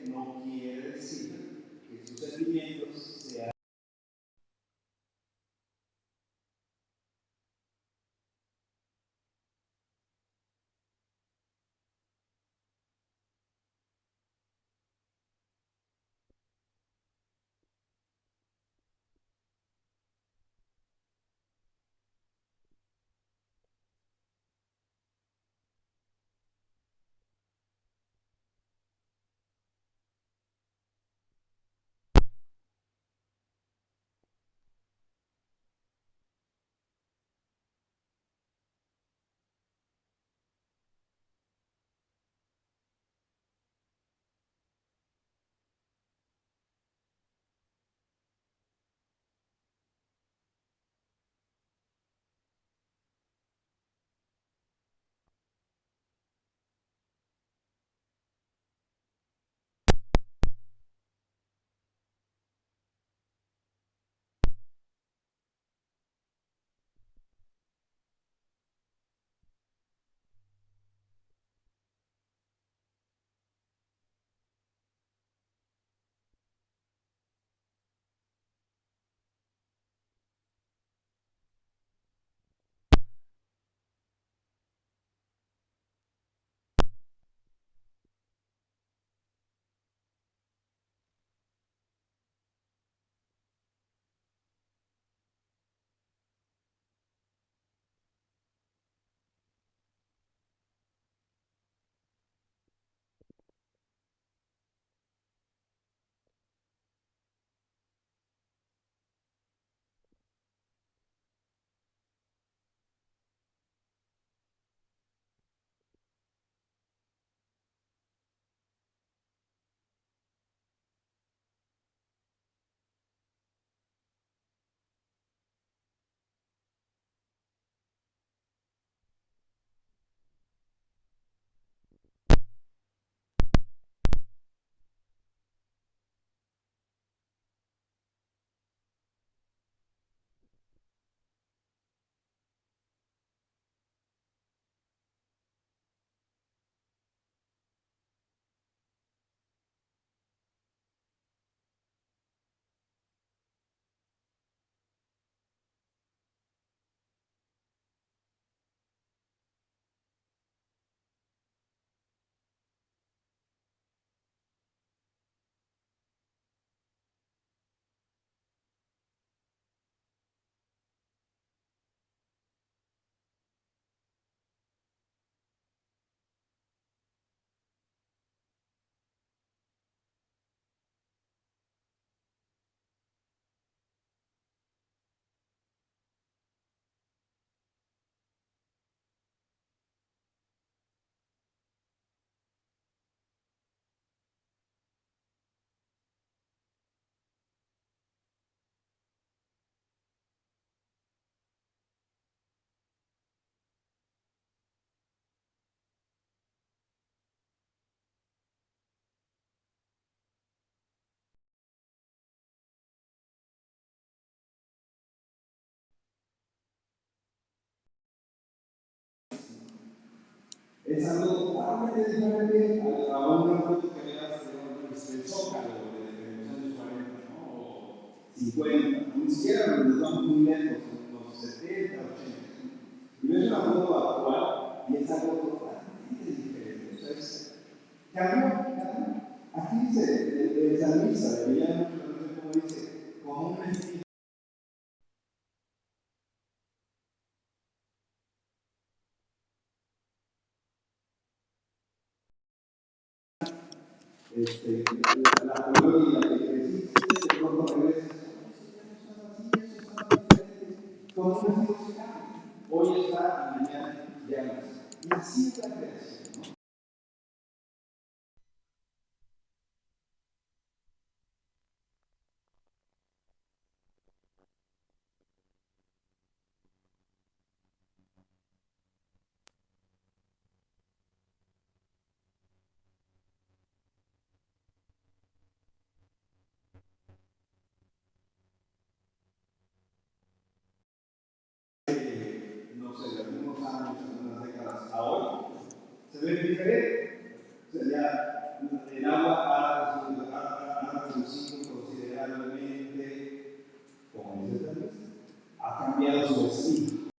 no quiere decir que sus sentimientos sean es algo totalmente diferente a una foto que veas del Zócalo de los años 40, ¿no? O 50, ni siquiera nos vamos muy lejos, en los 70, 80. Y ves una foto actual y es algo totalmente diferente. O sea, cambió. Aquí dice, el salmista, de Villano, no sé cómo dice, como un estilo. La colonia que existe, de pronto regresas, como un estilo se cambia. Hoy está y mañana ya no es. Y así es la creación, ¿no? No sé, de algunos años, algunas décadas a hoy, se ve diferente. O sea, ya el agua para cambiado su destino.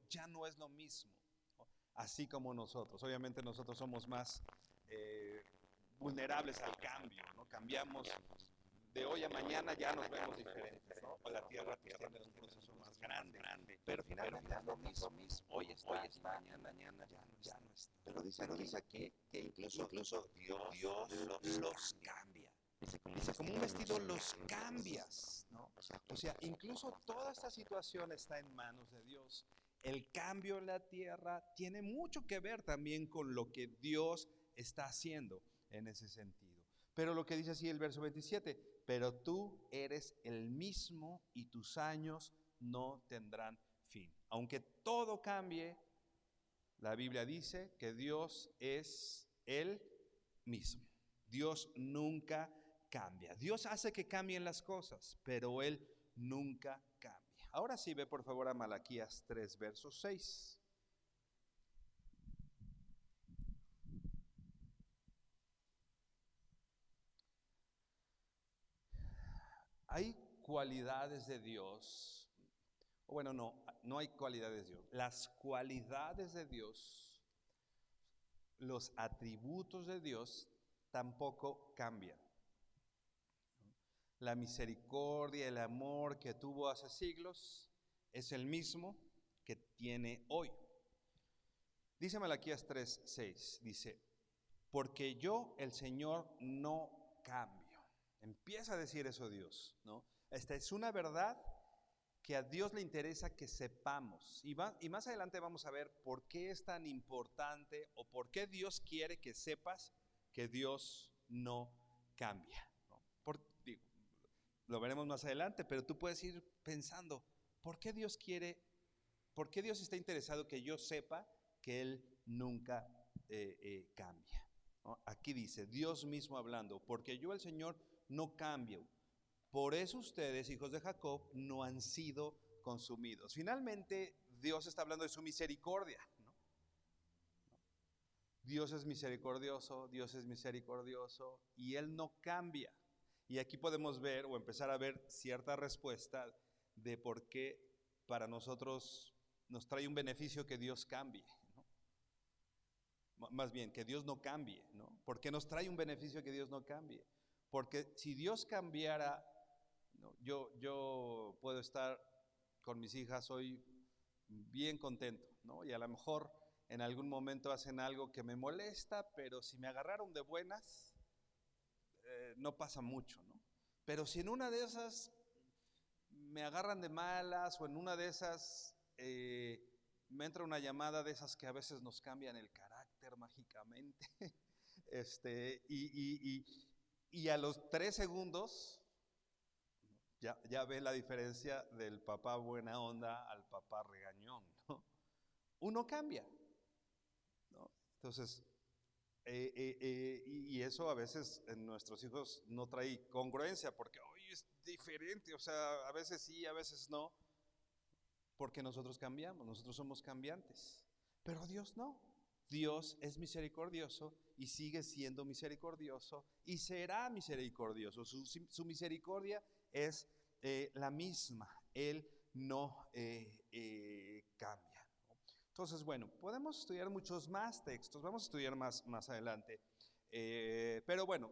Ya no es lo mismo, ¿no? Así como nosotros. Obviamente nosotros somos más vulnerables al cambio, ¿no? Cambiamos de hoy a mañana, ya nos vemos diferentes, ¿no? O la tierra tiene un proceso más grande, pero finalmente es lo mismo. Hoy está, mañana ya no está. Pero dice aquí que incluso Dios los cambia. Dice, como un vestido los cambias, ¿no? O sea, incluso toda esta situación está en manos de Dios. El cambio en la tierra tiene mucho que ver también con lo que Dios está haciendo en ese sentido. Pero lo que dice así el verso 27, pero tú eres el mismo y tus años no tendrán fin. Aunque todo cambie, la Biblia dice que Dios es el mismo. Dios nunca cambia. Dios hace que cambien las cosas, pero Él nunca cambia. Ahora sí, ve por favor a Malaquías 3, verso 6. Hay cualidades de Dios, o bueno, no hay cualidades de Dios. Las cualidades de Dios, los atributos de Dios tampoco cambian. La misericordia, el amor que tuvo hace siglos es el mismo que tiene hoy. Dice Malaquías 3:6, dice, porque yo, el Señor, no cambio. Empieza a decir eso Dios, ¿no? Esta es una verdad que a Dios le interesa que sepamos. Y más adelante vamos a ver por qué es tan importante o por qué Dios quiere que sepas que Dios no cambia, ¿no? Digo, lo veremos más adelante, pero tú puedes ir pensando, ¿por qué Dios está interesado que yo sepa que Él nunca cambia? ¿No? Aquí dice, Dios mismo hablando, porque yo el Señor no cambio. Por eso ustedes, hijos de Jacob, no han sido consumidos. Finalmente, Dios está hablando de su misericordia, ¿no? Dios es misericordioso y Él no cambia. Y aquí podemos ver o empezar a ver cierta respuesta de por qué para nosotros nos trae un beneficio que Dios cambie, ¿no? Más bien, que Dios no cambie, ¿no? ¿Por qué nos trae un beneficio que Dios no cambie? Porque si Dios cambiara, ¿no? Yo puedo estar con mis hijas hoy bien contento, ¿no? Y a lo mejor en algún momento hacen algo que me molesta, pero si me agarraron de buenas, no pasa mucho, ¿no? Pero si en una de esas me agarran de malas o en una de esas me entra una llamada de esas que a veces nos cambian el carácter mágicamente, y a los 3 segundos ya ve la diferencia del papá buena onda al papá regañón, ¿no? Uno cambia, ¿no? Entonces, y eso a veces en nuestros hijos no trae congruencia, porque hoy es diferente, o sea, a veces sí, a veces no, porque nosotros cambiamos, nosotros somos cambiantes, pero Dios no. Dios es misericordioso y sigue siendo misericordioso y será misericordioso. Su misericordia es la misma, Él no cambia. Entonces, bueno, podemos estudiar muchos más textos, vamos a estudiar más adelante, pero bueno,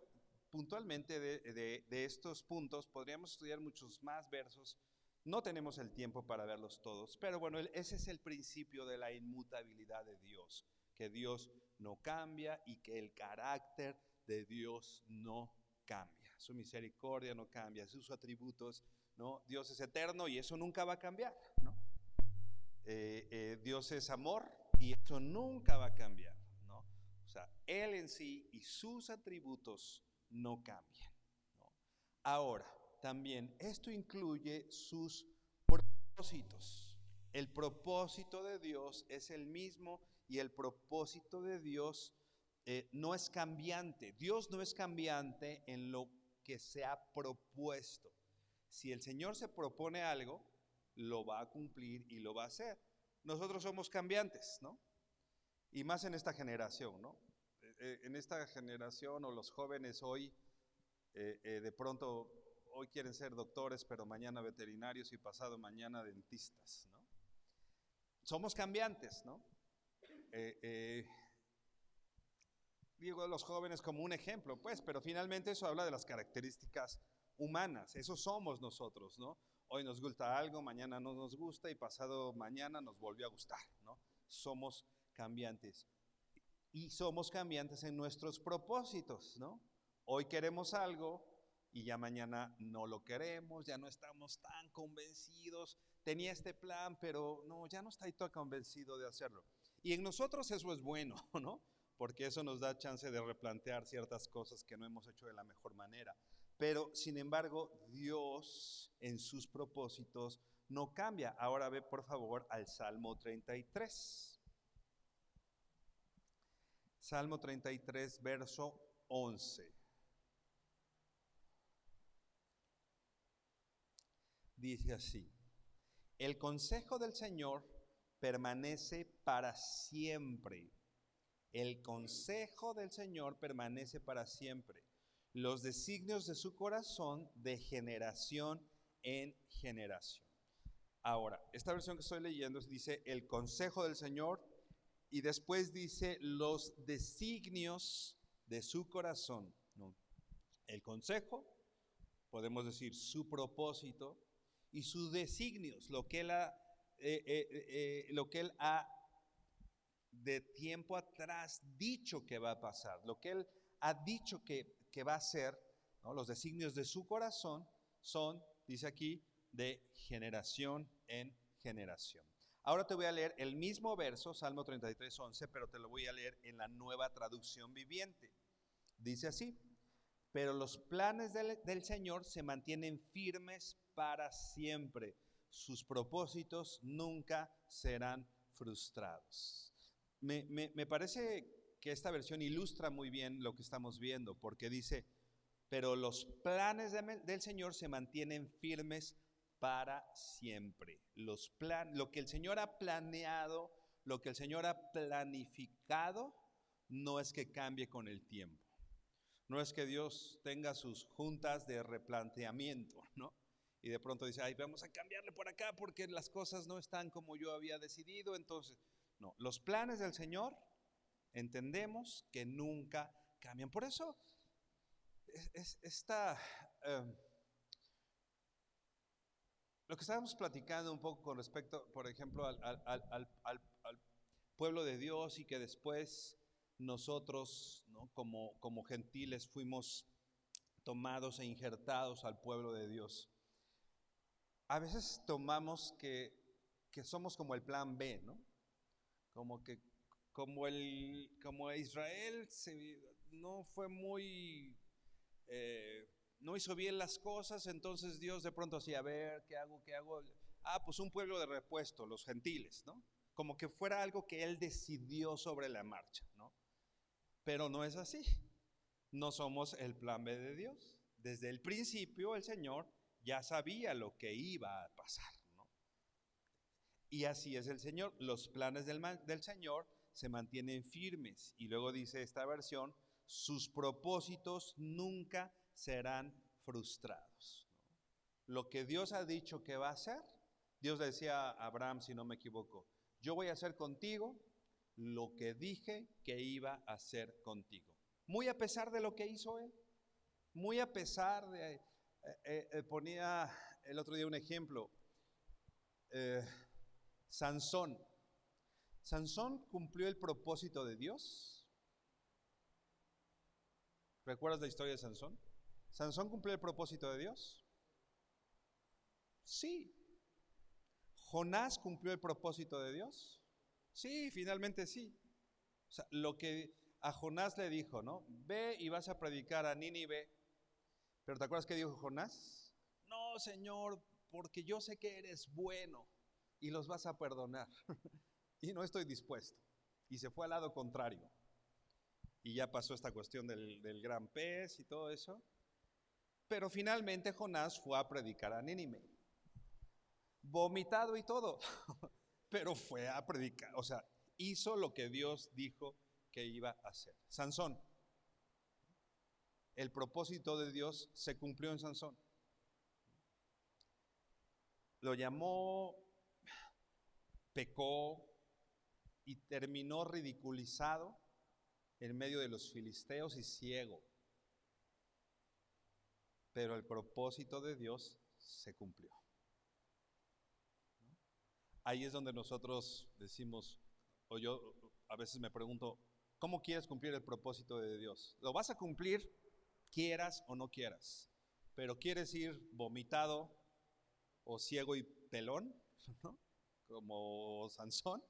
puntualmente de estos puntos podríamos estudiar muchos más versos. No tenemos el tiempo para verlos todos, pero bueno, ese es el principio de la inmutabilidad de Dios, que Dios no cambia y que el carácter de Dios no cambia. Su misericordia no cambia, sus atributos, ¿no? Dios es eterno y eso nunca va a cambiar, ¿no? Dios es amor y eso nunca va a cambiar, ¿no? O sea, Él en sí y sus atributos no cambian, ¿no? Ahora, también esto incluye sus propósitos. El propósito de Dios es el mismo y el propósito de Dios no es cambiante. Dios no es cambiante en lo que se ha propuesto. Si el Señor se propone algo, lo va a cumplir y lo va a hacer. Nosotros somos cambiantes, ¿no? Y más en esta generación, ¿no? En esta generación o los jóvenes hoy, de pronto hoy quieren ser doctores, pero mañana veterinarios y pasado mañana dentistas, ¿no? Somos cambiantes, ¿no? Digo los jóvenes como un ejemplo, pues, pero finalmente eso habla de las características humanas. Eso somos nosotros, ¿no? Hoy nos gusta algo, mañana no nos gusta y pasado mañana nos volvió a gustar, ¿no? Somos cambiantes. Y somos cambiantes en nuestros propósitos, ¿no? Hoy queremos algo y ya mañana no lo queremos, ya no estamos tan convencidos. Tenía este plan, pero no, ya no estoy tan convencido de hacerlo. Y en nosotros eso es bueno, ¿no? Porque eso nos da chance de replantear ciertas cosas que no hemos hecho de la mejor manera. Pero, sin embargo, Dios en sus propósitos no cambia. Ahora ve, por favor, al Salmo 33. Salmo 33, verso 11. Dice así: el consejo del Señor permanece para siempre. El consejo del Señor permanece para siempre. Los designios de su corazón de generación en generación. Ahora, esta versión que estoy leyendo dice el consejo del Señor y después dice los designios de su corazón, ¿no? El consejo, podemos decir su propósito y sus designios, lo que él ha de tiempo atrás dicho que va a pasar, lo que él ha dicho que va a hacer, ¿no? Los designios de su corazón son, dice aquí, de generación en generación. Ahora te voy a leer el mismo verso, Salmo 33, 11, pero te lo voy a leer en la Nueva Traducción Viviente. Dice así: pero los planes del Señor se mantienen firmes para siempre. Sus propósitos nunca serán frustrados. Me parece que esta versión ilustra muy bien lo que estamos viendo, porque dice, pero los planes del Señor se mantienen firmes para siempre. Lo que el Señor ha planeado, lo que el Señor ha planificado, no es que cambie con el tiempo. No es que Dios tenga sus juntas de replanteamiento, ¿no? Y de pronto dice, ay, vamos a cambiarle por acá porque las cosas no están como yo había decidido. Entonces, no, los planes del Señor entendemos que nunca cambian. Por eso, lo que estábamos platicando un poco con respecto, por ejemplo, al pueblo de Dios y que después nosotros, ¿no? como gentiles fuimos tomados e injertados al pueblo de Dios. A veces tomamos que somos como el plan B, ¿no? Como Israel no fue muy, no hizo bien las cosas, entonces Dios de pronto hacía, a ver, ¿qué hago? Ah, pues un pueblo de repuesto, los gentiles, ¿no? Como que fuera algo que Él decidió sobre la marcha, ¿no? Pero no es así. No somos el plan B de Dios. Desde el principio el Señor ya sabía lo que iba a pasar, ¿no? Y así es el Señor. Los planes del Señor se mantienen firmes. Y luego dice esta versión, sus propósitos nunca serán frustrados, ¿no? Lo que Dios ha dicho que va a hacer, Dios le decía a Abraham, si no me equivoco, yo voy a hacer contigo lo que dije que iba a hacer contigo. Muy a pesar de lo que hizo él, muy a pesar de, ponía el otro día un ejemplo, Sansón. Sansón cumplió el propósito de Dios. ¿Recuerdas la historia de Sansón? ¿Sansón cumplió el propósito de Dios? Sí. ¿Jonás cumplió el propósito de Dios? Sí, finalmente sí. O sea, lo que a Jonás le dijo, ¿no? Ve y vas a predicar a Nínive. Pero ¿te acuerdas qué dijo Jonás? No, Señor, porque yo sé que eres bueno y los vas a perdonar. Y no estoy dispuesto. Y se fue al lado contrario. Y ya pasó esta cuestión del gran pez y todo eso. Pero finalmente Jonás fue a predicar a Nínive. Vomitado y todo. Pero fue a predicar. O sea, hizo lo que Dios dijo que iba a hacer. Sansón. El propósito de Dios se cumplió en Sansón. lo llamó, pecó y terminó ridiculizado en medio de los filisteos y ciego. Pero el propósito de Dios se cumplió. Ahí es donde nosotros decimos, o yo a veces me pregunto, ¿cómo quieres cumplir el propósito de Dios? ¿Lo vas a cumplir quieras o no quieras? Pero ¿quieres ir vomitado o ciego y pelón, ¿no? Como Sansón?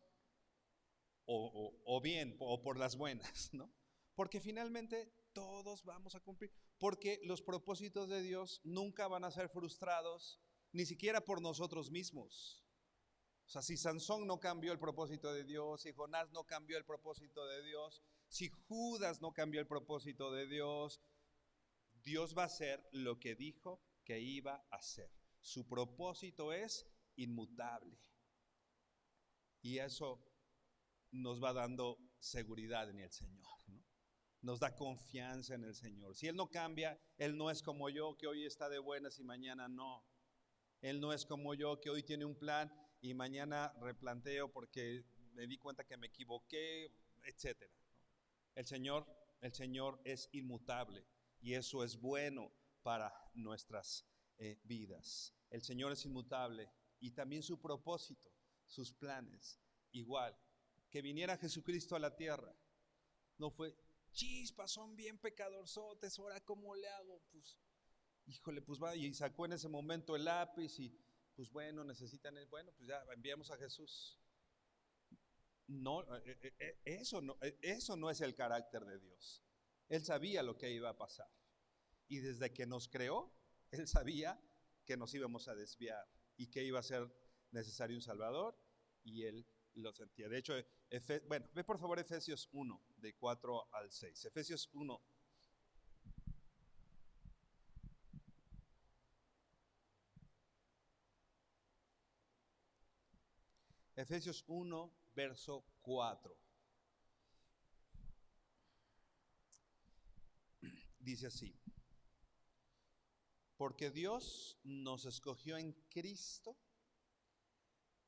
O bien, o por las buenas, ¿no? Porque finalmente todos vamos a cumplir. Porque los propósitos de Dios nunca van a ser frustrados, ni siquiera por nosotros mismos. O sea, si Sansón no cambió el propósito de Dios, si Jonás no cambió el propósito de Dios, si Judas no cambió el propósito de Dios, Dios va a hacer lo que dijo que iba a hacer. Su propósito es inmutable. Y eso nos va dando seguridad en el Señor, ¿no? Nos da confianza en el Señor. Si Él no cambia, Él no es como yo, que hoy está de buenas y mañana no. Él no es como yo, que hoy tiene un plan y mañana replanteo porque me di cuenta que me equivoqué, etcétera. El Señor es inmutable y eso es bueno para nuestras vidas. El Señor es inmutable y también su propósito, sus planes, igual. Que viniera Jesucristo a la tierra, no fue, chispas, son bien pecadorzotes, ahora ¿cómo le hago? Pues, híjole, pues va, y sacó en ese momento el lápiz y pues bueno, necesitan, bueno, pues ya enviamos a Jesús. No, eso no es el carácter de Dios. Él sabía lo que iba a pasar. Y desde que nos creó, Él sabía que nos íbamos a desviar y que iba a ser necesario un Salvador, y Él lo sentía. De hecho, bueno, ve por favor Efesios 1, de 4 al 6. Efesios 1. Efesios 1, verso 4. Dice así: porque Dios nos escogió en Cristo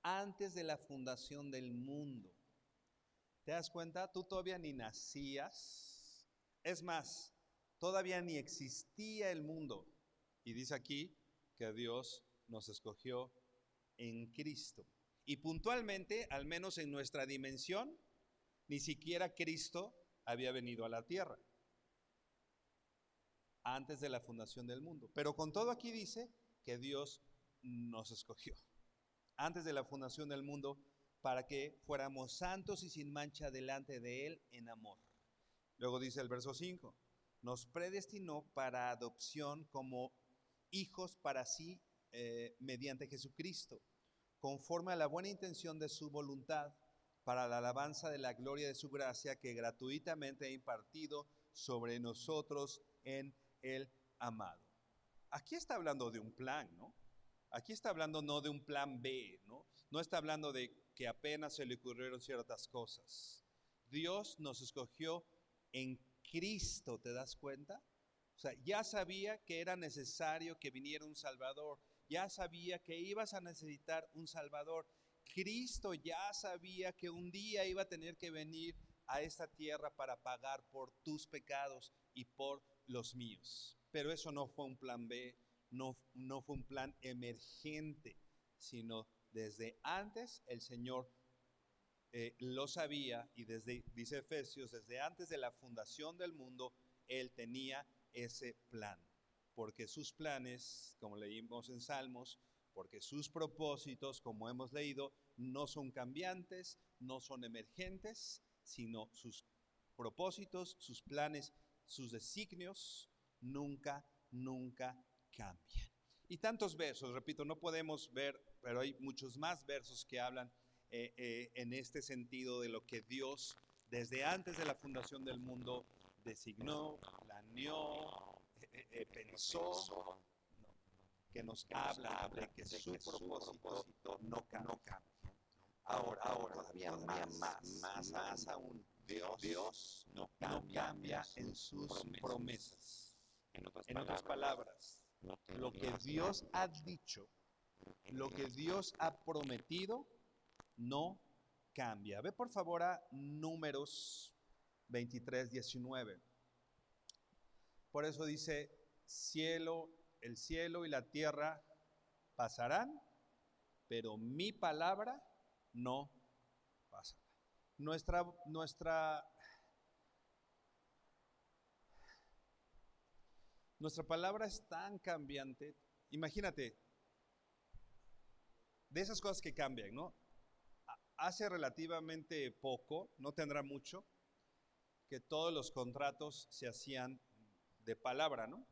antes de la fundación del mundo. ¿Te das cuenta? Tú todavía ni nacías. Es más, todavía ni existía el mundo. Y dice aquí que Dios nos escogió en Cristo. Y puntualmente, al menos en nuestra dimensión, ni siquiera Cristo había venido a la tierra antes de la fundación del mundo. Pero con todo aquí dice que Dios nos escogió antes de la fundación del mundo para que fuéramos santos y sin mancha delante de Él en amor. Luego dice el verso 5, nos predestinó para adopción como hijos para sí mediante Jesucristo, conforme a la buena intención de su voluntad, para la alabanza de la gloria de su gracia que gratuitamente ha impartido sobre nosotros en el amado. Aquí está hablando de un plan, ¿no? Aquí está hablando no de un plan B, ¿no? No está hablando de que apenas se le ocurrieron ciertas cosas. Dios nos escogió en Cristo, ¿te das cuenta? O sea, ya sabía que era necesario que viniera un Salvador. Ya sabía que ibas a necesitar un Salvador. Cristo ya sabía que un día iba a tener que venir a esta tierra para pagar por tus pecados y por los míos. Pero eso no fue un plan B, no fue un plan emergente, sino desde antes el Señor lo sabía, y dice Efesios, desde antes de la fundación del mundo, Él tenía ese plan. Porque sus planes, como leímos en Salmos, porque sus propósitos, como hemos leído, no son cambiantes, no son emergentes, sino sus propósitos, sus planes, sus designios, nunca cambian. Y tantos versos, repito, no podemos ver, pero hay muchos más versos que hablan en este sentido de lo que Dios desde antes de la fundación del mundo designó, planeó, pensó, ¿no? Que nos habla de que su propósito no cambia. Ahora todavía más aún, Dios no cambia en sus promesas. En otras palabras, lo que Dios ha dicho Lo que Dios ha prometido no cambia. Ve por favor a Números 23:19. Por eso dice, el cielo y la tierra pasarán, pero mi palabra no pasará. Nuestra palabra es tan cambiante. Imagínate, de esas cosas que cambian, ¿no? Hace relativamente poco, no tendrá mucho, que todos los contratos se hacían de palabra, ¿no?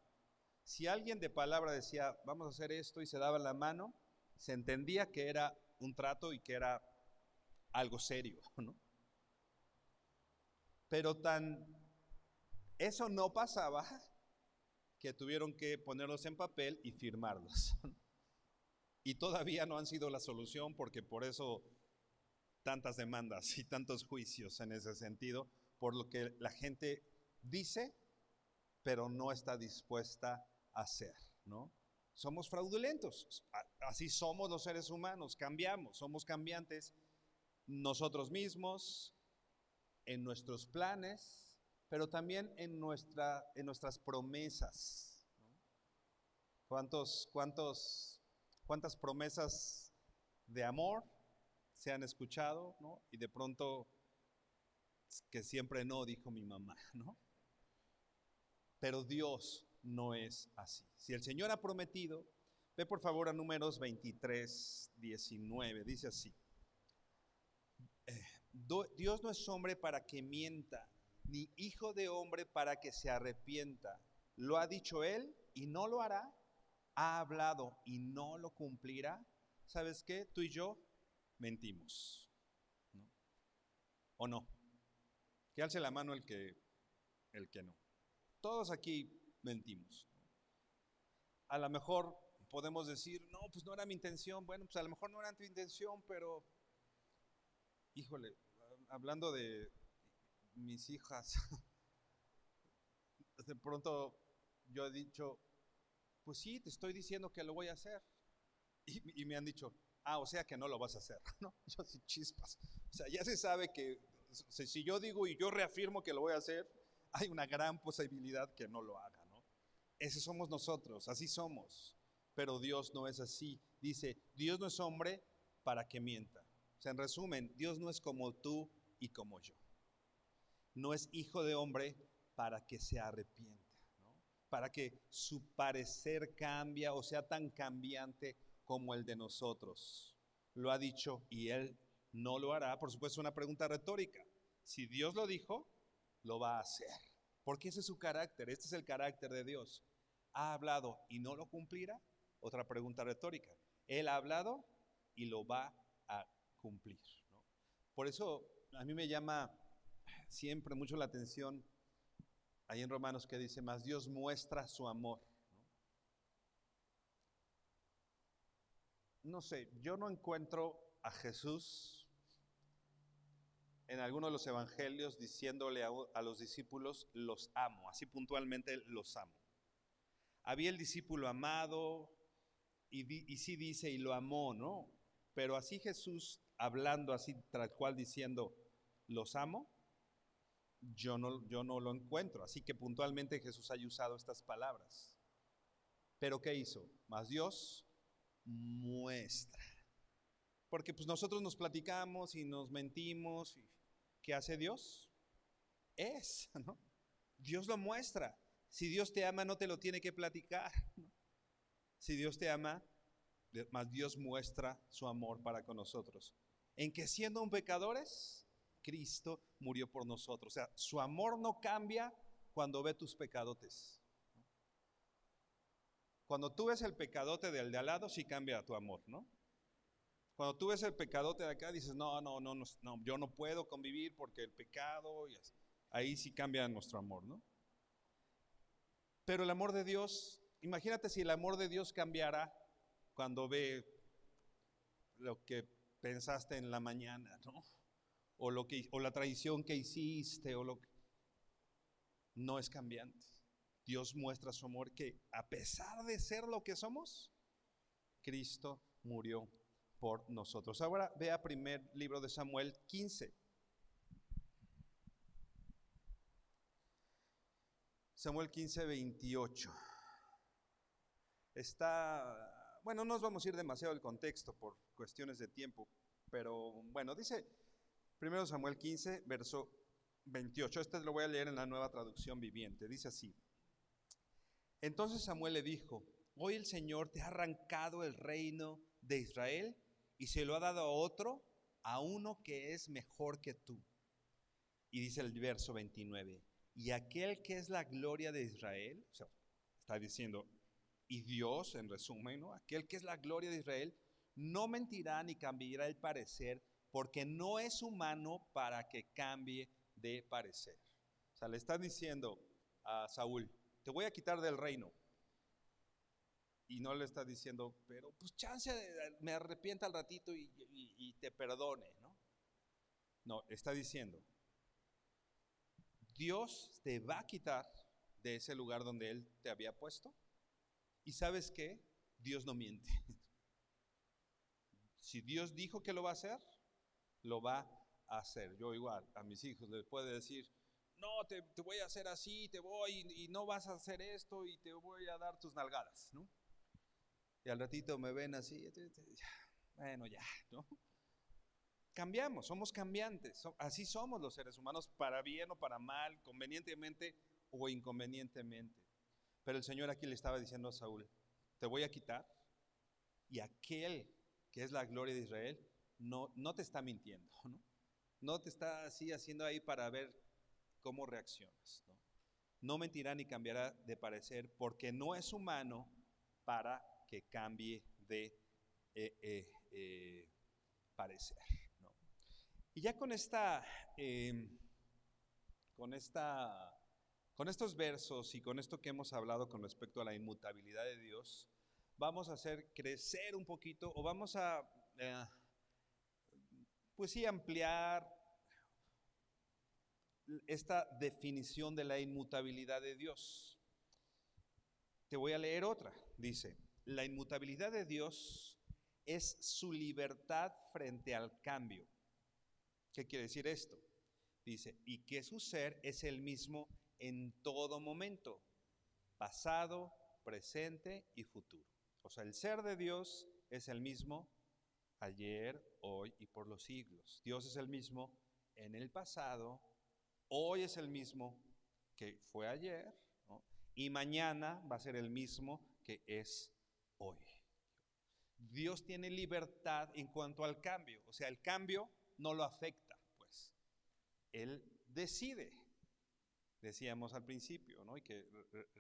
Si alguien de palabra decía, vamos a hacer esto y se daba la mano, se entendía que era un trato y que era algo serio, ¿no? Pero eso no pasaba que tuvieron que ponerlos en papel y firmarlos. Y todavía no han sido la solución, porque por eso tantas demandas y tantos juicios en ese sentido, por lo que la gente dice, pero no está dispuesta a hacer, ¿no? Somos fraudulentos, así somos los seres humanos, cambiamos, somos cambiantes nosotros mismos, en nuestros planes, pero también en nuestras promesas, ¿no? ¿Cuántas promesas de amor se han escuchado, ¿no? Y de pronto, que siempre no, dijo mi mamá, ¿no? Pero Dios no es así. Si el Señor ha prometido, ve por favor a Números 23:19, dice así. Dios no es hombre para que mienta, ni hijo de hombre para que se arrepienta. Lo ha dicho Él y no lo hará. Ha hablado y no lo cumplirá. ¿Sabes qué? Tú y yo mentimos, ¿no? ¿O no? Que alce la mano el que no. Todos aquí mentimos. A lo mejor podemos decir, no, pues no era mi intención. Bueno, pues a lo mejor no era tu intención, pero, híjole, hablando de mis hijas, de pronto yo he dicho, pues sí, te estoy diciendo que lo voy a hacer. Y me han dicho, o sea que no lo vas a hacer, ¿no? Yo sí, chispas. O sea, ya se sabe que si yo digo y yo reafirmo que lo voy a hacer, hay una gran posibilidad que no lo haga, ¿no? Ese somos nosotros, así somos. Pero Dios no es así. Dice, Dios no es hombre para que mienta. O sea, en resumen, Dios no es como tú y como yo. No es hijo de hombre para que se arrepienta, ¿no? Para que su parecer cambie o sea tan cambiante como el de nosotros. Lo ha dicho y Él no lo hará. Por supuesto, una pregunta retórica. Si Dios lo dijo, lo va a hacer. Porque ese es su carácter, este es el carácter de Dios. ¿Ha hablado y no lo cumplirá? Otra pregunta retórica. Él ha hablado y lo va a cumplir, ¿no? Por eso a mí me llama siempre mucho la atención ahí en Romanos que dice, más Dios muestra su amor, ¿no? No sé, yo no encuentro a Jesús en alguno de los evangelios diciéndole a los discípulos, los amo, así puntualmente los amo. Había el discípulo amado y sí dice y lo amó, ¿no? Pero así Jesús hablando así tal cual diciendo, los amo, yo no lo encuentro. Así que puntualmente Jesús haya usado estas palabras. Pero ¿qué hizo? Más Dios muestra. Porque pues nosotros nos platicamos y nos mentimos. ¿Qué hace Dios? ¿no? Dios lo muestra. Si Dios te ama, no te lo tiene que platicar, ¿no? Si Dios te ama, más Dios muestra su amor para con nosotros. En que siendo un pecadores, Cristo murió por nosotros. O sea, su amor no cambia cuando ve tus pecadotes. Cuando tú ves el pecadote del de al lado, sí cambia tu amor, ¿no? Cuando tú ves el pecadote de acá, dices, no, yo no puedo convivir porque el pecado, y así. Ahí sí cambia nuestro amor, ¿no? Pero el amor de Dios, imagínate si el amor de Dios cambiara cuando ve lo que pensaste en la mañana, ¿no? O la traición que hiciste, no es cambiante. Dios muestra su amor que a pesar de ser lo que somos, Cristo murió por nosotros. Ahora vea primer libro de Samuel 15. Samuel 15, 28. Bueno, no nos vamos a ir demasiado del contexto por cuestiones de tiempo, pero bueno, dice 1 Samuel 15, verso 28. Este lo voy a leer en la Nueva Traducción Viviente. Dice así: Entonces Samuel le dijo: hoy el Señor te ha arrancado el reino de Israel y se lo ha dado a otro, a uno que es mejor que tú. Y dice el verso 29, y aquel que es la gloria de Israel, o sea, está diciendo, y Dios, en resumen, ¿no? Aquel que es la gloria de Israel, no mentirá ni cambiará el parecer, porque no es humano para que cambie de parecer. O sea, le está diciendo a Saúl: te voy a quitar del reino. Y no le está diciendo, pero pues chance, me arrepienta al ratito y te perdone, ¿no? No, está diciendo, Dios te va a quitar de ese lugar donde Él te había puesto. Y ¿sabes qué? Dios no miente. Si Dios dijo que lo va a hacer, lo va a hacer. Yo igual a mis hijos les puedo decir, no, te voy a hacer así, te voy y no vas a hacer esto y te voy a dar tus nalgadas, ¿no? Y al ratito me ven así, bueno, ya, ¿no? Cambiamos, somos cambiantes, así somos los seres humanos, para bien o para mal, convenientemente o inconvenientemente. Pero el Señor aquí le estaba diciendo a Saúl, te voy a quitar, y aquel que es la gloria de Israel no te está mintiendo, ¿no? No te está así haciendo ahí para ver cómo reaccionas, ¿no? No mentirá ni cambiará de parecer, porque no es humano para que cambie de parecer, ¿no? Y ya con estos versos y con esto que hemos hablado con respecto a la inmutabilidad de Dios, vamos a hacer crecer un poquito, o vamos a, pues sí, ampliar esta definición de la inmutabilidad de Dios. Te voy a leer otra. Dice, la inmutabilidad de Dios es su libertad frente al cambio. ¿Qué quiere decir esto? Dice, y que su ser es el mismo en todo momento, pasado, presente y futuro. O sea, el ser de Dios es el mismo ayer, hoy y por los siglos. Dios es el mismo en el pasado, hoy es el mismo que fue ayer, ¿no? Y mañana va a ser el mismo que es hoy. Dios tiene libertad en cuanto al cambio, o sea, el cambio no lo afecta, pues. Él decide, decíamos al principio, ¿no? Y que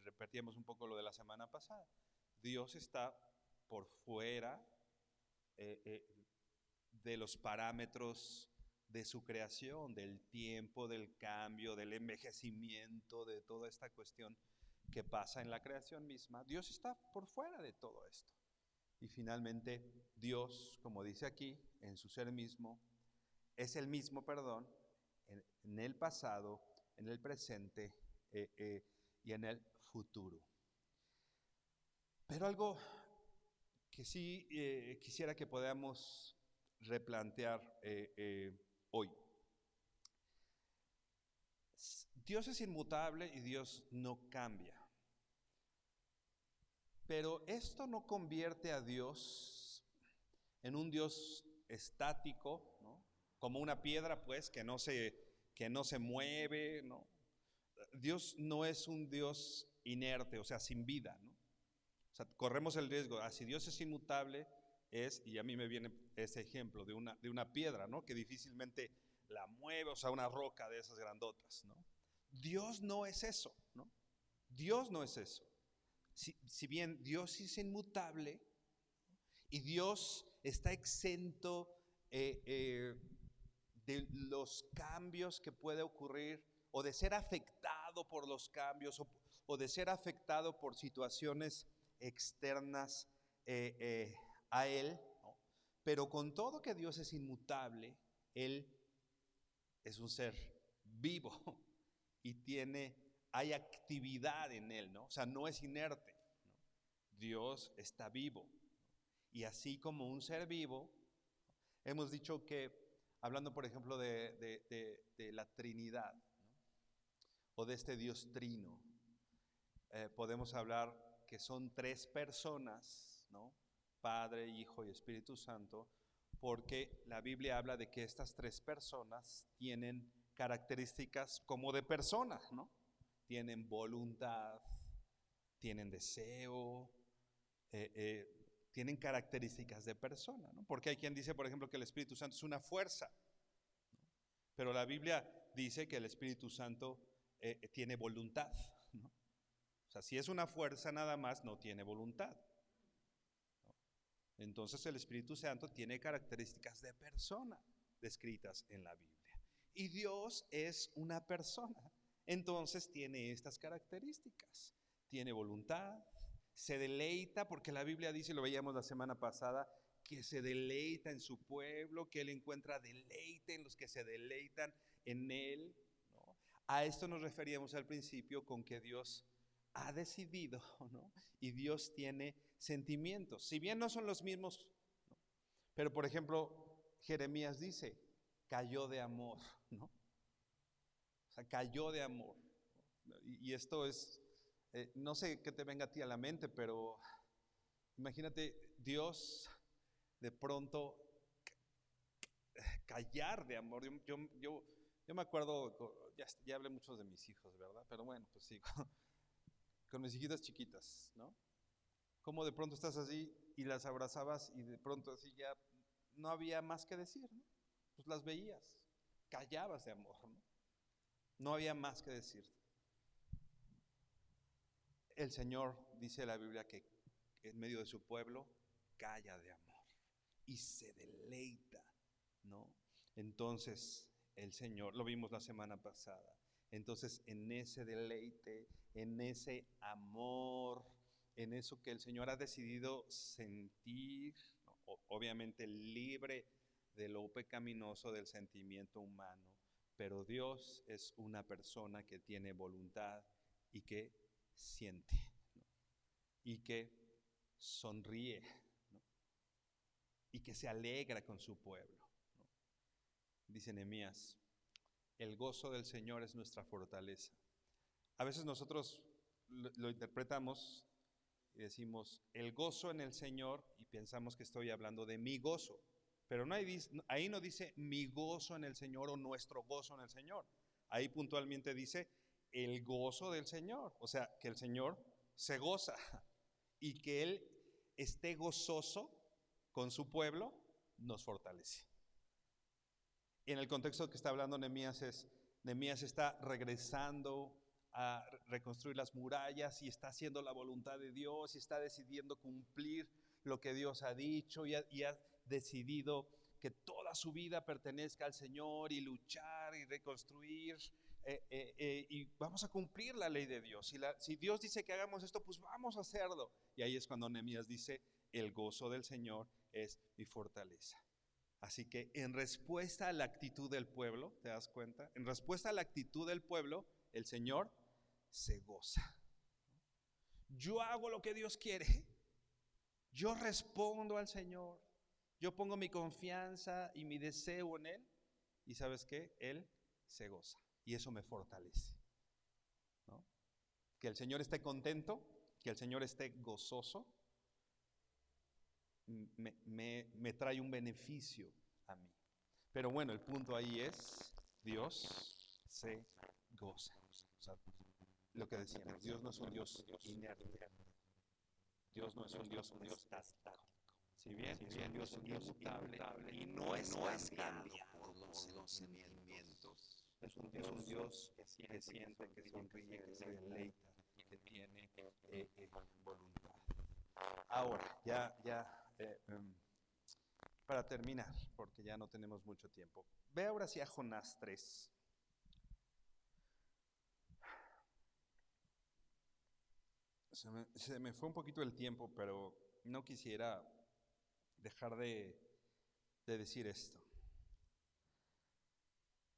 repetíamos un poco lo de la semana pasada. Dios está por fuera de los parámetros de su creación, del tiempo, del cambio, del envejecimiento, de toda esta cuestión que pasa en la creación misma. Dios está por fuera de todo esto. Y finalmente, Dios, como dice aquí, en su ser mismo, es el mismo, en el pasado, en el presente y en el futuro. Pero algo que sí quisiera que podamos replantear hoy. Dios es inmutable y Dios no cambia. Pero esto no convierte a Dios en un Dios estático, ¿no? Como una piedra, pues, que no se mueve, ¿no? Dios no es un Dios inerte, o sea, sin vida, ¿no? O sea, corremos el riesgo, si Dios es inmutable, y a mí me viene ese ejemplo de una piedra, ¿no? Que difícilmente la mueve, o sea, una roca de esas grandotas, ¿no? Dios no es eso, ¿no? Dios no es eso. Si bien Dios es inmutable y Dios está exento de los cambios que puede ocurrir, o de ser afectado por los cambios, o de ser afectado por situaciones externas a Él, ¿no? Pero con todo que Dios es inmutable, Él es un ser vivo y hay actividad en Él, ¿no? O sea, no es inerte, ¿no? Dios está vivo. Y así como un ser vivo, hemos dicho que, hablando por ejemplo de la Trinidad, ¿no? O de este Dios trino, podemos hablar que son tres personas, ¿no? Padre, Hijo y Espíritu Santo, porque la Biblia habla de que estas tres personas tienen características como de personas, ¿no? Tienen voluntad, tienen deseo, tienen características de persona, ¿no? Porque hay quien dice, por ejemplo, que el Espíritu Santo es una fuerza, pero la Biblia dice que el Espíritu Santo tiene voluntad, ¿no? O sea, si es una fuerza nada más, no tiene voluntad, ¿no? Entonces el Espíritu Santo tiene características de persona descritas en la Biblia. Y Dios es una persona, entonces tiene estas características. Tiene voluntad, se deleita, porque la Biblia dice, lo veíamos la semana pasada, que se deleita en su pueblo, que Él encuentra deleite en los que se deleitan en Él, ¿no? A esto nos referíamos al principio con que Dios ha decidido, ¿no? Y Dios tiene sentimientos, si bien no son los mismos, ¿no? Pero por ejemplo, Jeremías dice, cayó de amor, ¿no? O sea, cayó de amor. Y esto es, no sé qué te venga a ti a la mente, pero imagínate Dios de pronto callar de amor. Yo me acuerdo, ya hablé mucho de mis hijos, ¿verdad? Pero bueno, pues sí, con mis hijitas chiquitas, ¿no? Como de pronto estás así y las abrazabas y de pronto así ya no había más que decir, ¿no? Pues las veías, callabas de amor, ¿no? No había más que decir. El Señor, dice la Biblia, que en medio de su pueblo calla de amor y se deleita, ¿no? Entonces, el Señor, lo vimos la semana pasada, entonces en ese deleite, en ese amor, en eso que el Señor ha decidido sentir, ¿no? Obviamente libre de lo pecaminoso del sentimiento humano, pero Dios es una persona que tiene voluntad y que siente, ¿no? Y que sonríe, ¿no? Y que se alegra con su pueblo, ¿no? Dice Nehemías, el gozo del Señor es nuestra fortaleza. A veces nosotros lo interpretamos y decimos, el gozo en el Señor, y pensamos que estoy hablando de mi gozo, pero no ahí no dice mi gozo en el Señor o nuestro gozo en el Señor. Ahí puntualmente dice el gozo del Señor, o sea, que el Señor se goza y que Él esté gozoso con su pueblo nos fortalece. En el contexto que está hablando Nehemías está regresando a reconstruir las murallas y está haciendo la voluntad de Dios y está decidiendo cumplir lo que Dios ha dicho y ha decidido que toda su vida pertenezca al Señor y luchar y reconstruir y vamos a cumplir la ley de Dios. Si Dios dice que hagamos esto, pues vamos a hacerlo. Y ahí es cuando Nehemías dice, el gozo del Señor es mi fortaleza. Así que en respuesta a la actitud del pueblo, ¿te das cuenta? En respuesta a la actitud del pueblo, el Señor se goza. Yo hago lo que Dios quiere. Yo respondo al Señor. Yo pongo mi confianza y mi deseo en Él. Y ¿sabes qué? Él se goza. Y eso me fortalece, ¿no? Que el Señor esté contento, que el Señor esté gozoso, me trae un beneficio a mí. Pero bueno, el punto ahí es, Dios se goza. O sea, lo que decíamos, Dios no es un Dios inerte. Dios no es un Dios estático. Si bien es un Dios inmutable y no es cambiado por los sentimientos. Es un Dios que siente, que sonríe, que se deleita, que tiene voluntad. Ahora, para terminar, porque ya no tenemos mucho tiempo, ve ahora sí a Jonás 3. Se me fue un poquito el tiempo, pero no quisiera dejar de decir esto.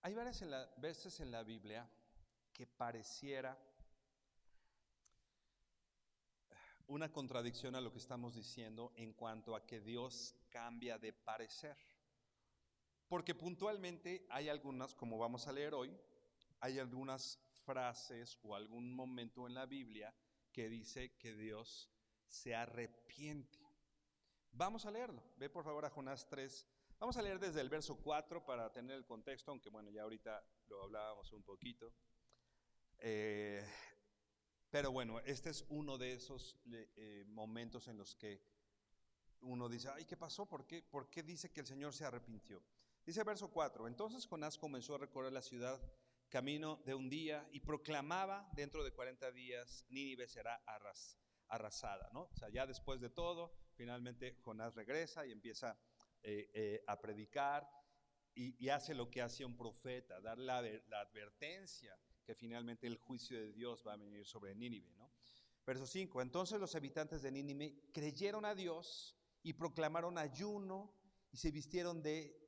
Hay varias veces en la Biblia que pareciera una contradicción a lo que estamos diciendo en cuanto a que Dios cambia de parecer. Porque puntualmente hay algunas, como vamos a leer hoy, hay algunas frases o algún momento en la Biblia que dice que Dios se arrepiente. Vamos a leerlo. Ve por favor a Jonás 3. Vamos a leer desde el verso 4 para tener el contexto, aunque bueno, ya ahorita lo hablábamos un poquito. Pero bueno, este es uno de esos momentos en los que uno dice, ay, ¿qué pasó? ¿Por qué dice que el Señor se arrepintió? Dice verso 4, entonces Jonás comenzó a recorrer la ciudad camino de un día y proclamaba, dentro de 40 días Nínive será arrasada, ¿no? O sea, ya después de todo, finalmente Jonás regresa y empieza a predicar y hace lo que hace un profeta, dar la advertencia que finalmente el juicio de Dios va a venir sobre Nínive, ¿no? Verso 5, entonces los habitantes de Nínive creyeron a Dios y proclamaron ayuno y se vistieron de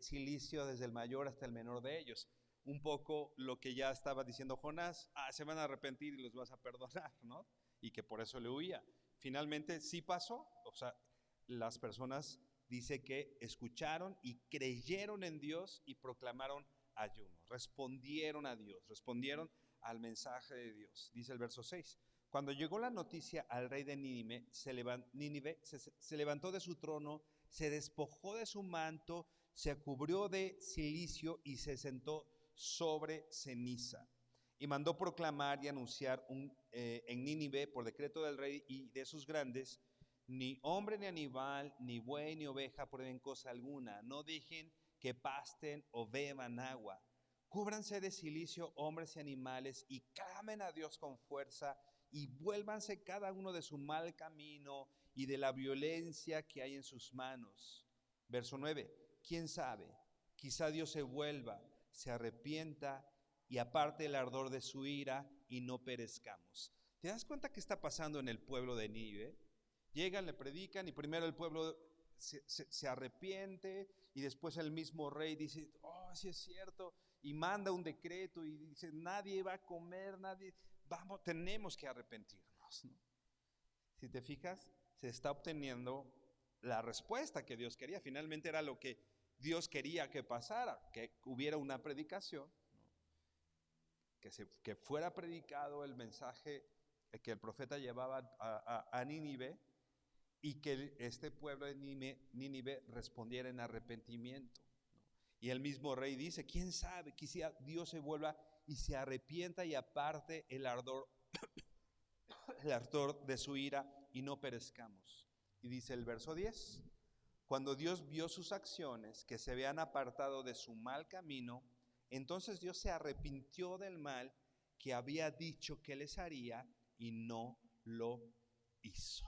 cilicio desde el mayor hasta el menor de ellos. Un poco lo que ya estaba diciendo Jonás, se van a arrepentir y los vas a perdonar, ¿no? Y que por eso le huía. Finalmente sí pasó, o sea, las personas dice que escucharon y creyeron en Dios y proclamaron ayuno, respondieron a Dios, respondieron al mensaje de Dios. Dice el verso 6, cuando llegó la noticia al rey de Nínive, se levantó de su trono, se despojó de su manto, se cubrió de cilicio y se sentó sobre ceniza. Y mandó proclamar y anunciar en Nínive, por decreto del rey y de sus grandes, ni hombre ni animal, ni buey ni oveja prueben cosa alguna, no dejen que pasten o beban agua. Cúbranse de cilicio hombres y animales y clamen a Dios con fuerza y vuélvanse cada uno de su mal camino y de la violencia que hay en sus manos. Verso 9, ¿quién sabe? Quizá Dios se vuelva, se arrepienta y aparte el ardor de su ira y no perezcamos. ¿Te das cuenta qué está pasando en el pueblo de Nínive? Llegan, le predican y primero el pueblo se arrepiente y después el mismo rey dice, oh, sí es cierto, y manda un decreto y dice, nadie va a comer, vamos, tenemos que arrepentirnos, ¿no? Si te fijas, se está obteniendo la respuesta que Dios quería. Finalmente era lo que Dios quería que pasara, que hubiera una predicación, ¿no? Que fuera predicado el mensaje que el profeta llevaba a Nínive, y que este pueblo de Nínive respondiera en arrepentimiento, ¿no? Y el mismo rey dice, ¿quién sabe? Quizá Dios se vuelva y se arrepienta y aparte el ardor de su ira y no perezcamos. Y dice el verso 10, cuando Dios vio sus acciones, que se habían apartado de su mal camino, entonces Dios se arrepintió del mal que había dicho que les haría y no lo hizo.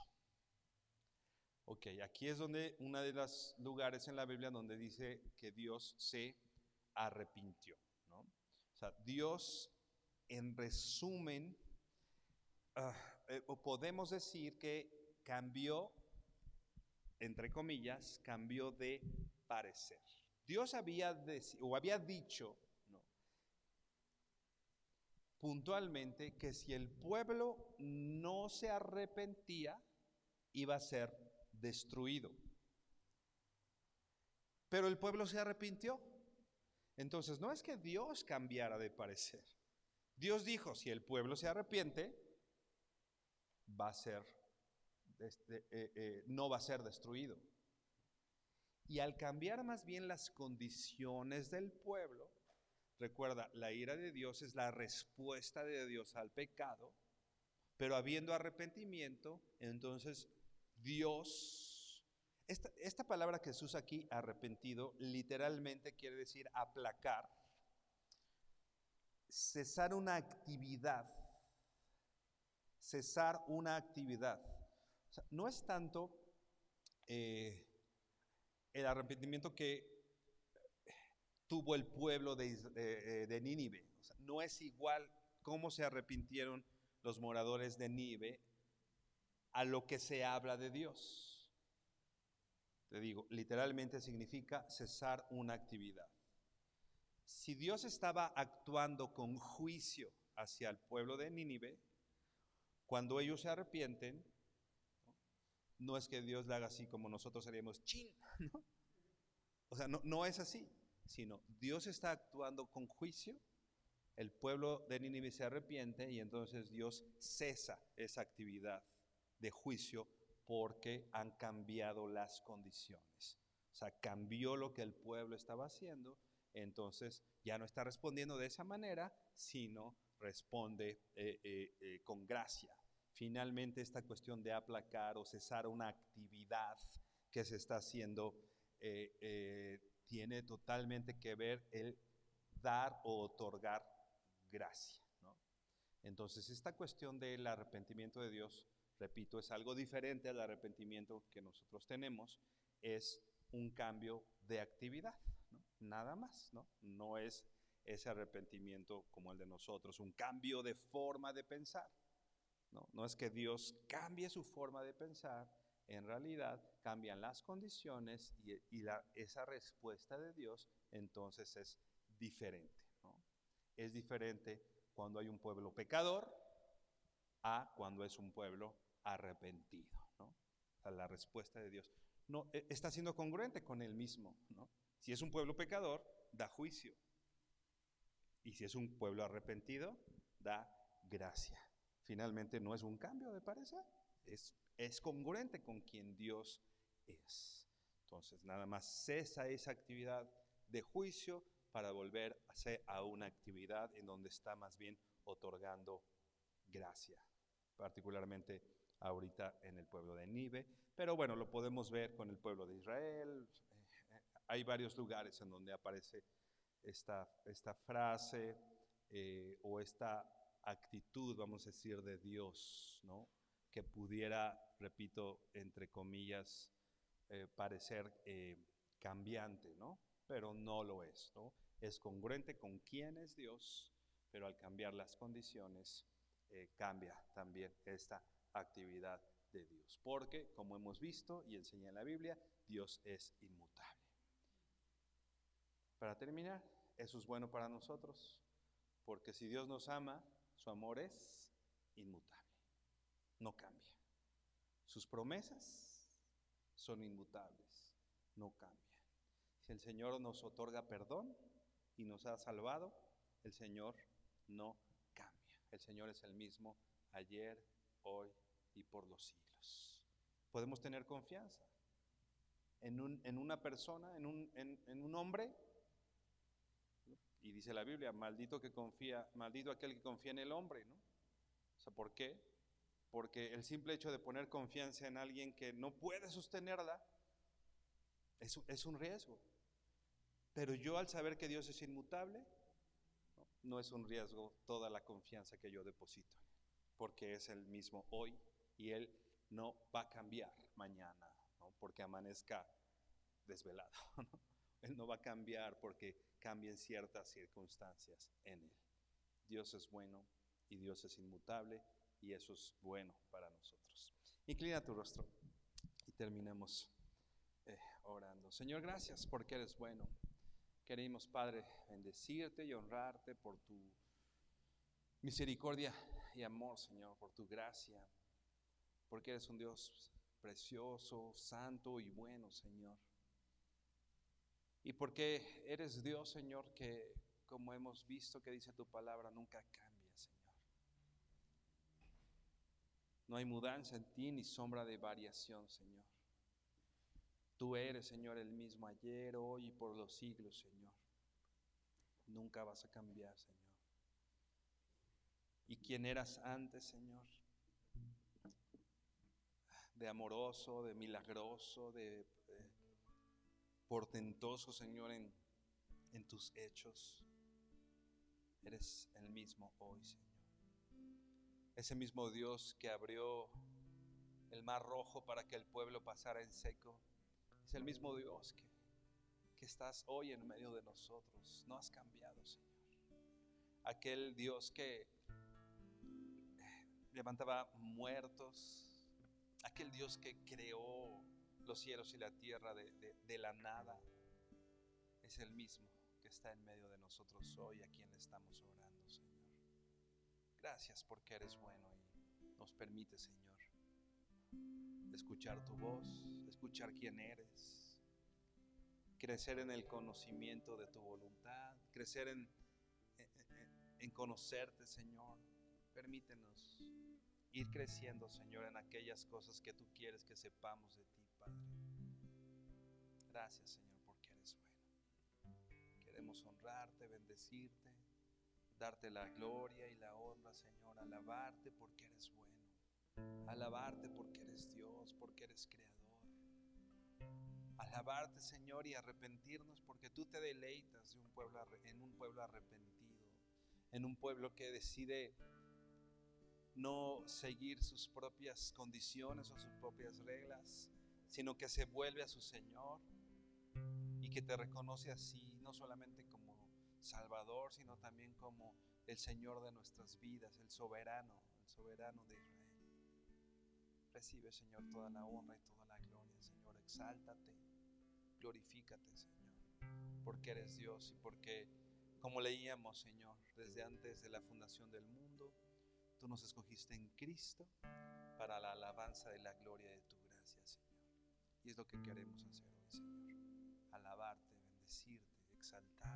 Ok, aquí es donde uno de los lugares en la Biblia donde dice que Dios se arrepintió, ¿no? O sea, Dios, en resumen, podemos decir que cambió, entre comillas, cambió de parecer. Dios había dicho, ¿no?, puntualmente que si el pueblo no se arrepentía, iba a ser destruido. Pero el pueblo se arrepintió. Entonces no es que Dios cambiara de parecer. Dios dijo, si el pueblo se arrepiente, va a ser, no va a ser destruido. Y al cambiar más bien las condiciones del pueblo, recuerda, la ira de Dios es la respuesta de Dios al pecado, pero habiendo arrepentimiento, entonces Dios, esta palabra que se usa aquí, arrepentido, literalmente quiere decir aplacar, cesar una actividad, cesar una actividad. O sea, no es tanto el arrepentimiento que tuvo el pueblo de Nínive. O sea, no es igual cómo se arrepintieron los moradores de Nínive a lo que se habla de Dios. Te digo, literalmente significa cesar una actividad. Si Dios estaba actuando con juicio hacia el pueblo de Nínive, cuando ellos se arrepienten, No es que Dios le haga así como nosotros haríamos, chin, ¿no? O sea, no es así, sino Dios está actuando con juicio, el pueblo de Nínive se arrepiente y entonces Dios cesa esa actividad de juicio porque han cambiado las condiciones. O sea, cambió lo que el pueblo estaba haciendo, entonces ya no está respondiendo de esa manera, sino responde con gracia. Finalmente esta cuestión de aplacar o cesar una actividad que se está haciendo tiene totalmente que ver el dar o otorgar gracia, ¿no? Entonces esta cuestión del arrepentimiento de Dios, repito, es algo diferente al arrepentimiento que nosotros tenemos, es un cambio de actividad, ¿no? Nada más, ¿no? No es ese arrepentimiento como el de nosotros, un cambio de forma de pensar, ¿no? No es que Dios cambie su forma de pensar, en realidad cambian las condiciones y esa respuesta de Dios entonces es diferente, ¿no? Es diferente cuando hay un pueblo pecador a cuando es un pueblo arrepentido, ¿no? O sea, la respuesta de Dios no está siendo congruente con él mismo, ¿no? Si es un pueblo pecador, da juicio. Y si es un pueblo arrepentido, da gracia. Finalmente no es un cambio de parecer, es congruente con quien Dios es. Entonces nada más cesa esa actividad de juicio para volver a una actividad en donde está más bien otorgando gracia, particularmente ahorita en el pueblo de Nínive, pero bueno, lo podemos ver con el pueblo de Israel. Hay varios lugares en donde aparece esta frase o esta actitud, vamos a decir, de Dios, ¿no? Que pudiera, repito, entre comillas, parecer cambiante, ¿no? Pero no lo es, ¿no? Es congruente con quién es Dios, pero al cambiar las condiciones, cambia también esta actividad de Dios. Porque, como hemos visto y enseña en la Biblia, Dios es inmutable. Para terminar, eso es bueno para nosotros, porque si Dios nos ama, su amor es inmutable, no cambia. Sus promesas son inmutables, no cambian. Si el Señor nos otorga perdón y nos ha salvado, el Señor no cambia. El Señor es el mismo ayer, hoy y por los siglos. Podemos tener confianza en una persona, en un hombre. Y dice la Biblia, maldito aquel que confía en el hombre, ¿no? O sea, ¿por qué? Porque el simple hecho de poner confianza en alguien que no puede sostenerla es un riesgo. Pero yo, al saber que Dios es inmutable, no es un riesgo toda la confianza que yo deposito en Él, porque es el mismo hoy y Él no va a cambiar mañana, ¿no? Porque amanezca desvelado, ¿no? Él no va a cambiar porque cambien ciertas circunstancias en Él. Dios es bueno y Dios es inmutable y eso es bueno para nosotros. Inclina tu rostro y terminemos orando. Señor, gracias porque eres bueno. Queremos, Padre, bendecirte y honrarte por tu misericordia y amor, Señor, por tu gracia, porque eres un Dios precioso, santo y bueno, Señor. Y porque eres Dios, Señor, que como hemos visto que dice tu palabra, nunca cambia, Señor. No hay mudanza en ti ni sombra de variación, Señor. Tú eres, Señor, el mismo ayer, hoy y por los siglos, Señor. Nunca vas a cambiar, Señor. ¿Y quién eras antes, Señor? De amoroso, de milagroso, de portentoso, Señor, en tus hechos. Eres el mismo hoy, Señor. Ese mismo Dios que abrió el mar rojo para que el pueblo pasara en seco. Es el mismo Dios que estás hoy en medio de nosotros. No has cambiado, Señor. Aquel Dios que levantaba muertos. Aquel Dios que creó los cielos y la tierra de la nada. Es el mismo que está en medio de nosotros hoy, a quien le estamos orando, Señor. Gracias porque eres bueno y nos permite, Señor, escuchar tu voz, escuchar quién eres, crecer en el conocimiento de tu voluntad, crecer en conocerte, Señor. Permítenos ir creciendo, Señor, en aquellas cosas que tú quieres que sepamos de ti, Padre. Gracias, Señor, porque eres bueno. Queremos honrarte, bendecirte, darte la gloria y la honra, Señor, alabarte porque eres bueno, alabarte porque eres Dios, porque eres creador, alabarte, Señor, y arrepentirnos porque tú te deleitas en un pueblo arrepentido, en un pueblo que decide no seguir sus propias condiciones o sus propias reglas, sino que se vuelve a su Señor y que te reconoce así, no solamente como Salvador, sino también como el Señor de nuestras vidas, el soberano de Israel. Recibe, Señor, toda la honra y toda la gloria, Señor. Exáltate, glorifícate, Señor, porque eres Dios y porque, como leíamos, Señor, desde antes de la fundación del mundo, tú nos escogiste en Cristo para la alabanza de la gloria de tu gracia, Señor. Y es lo que queremos hacer hoy, Señor. Alabarte, bendecirte, exaltarte.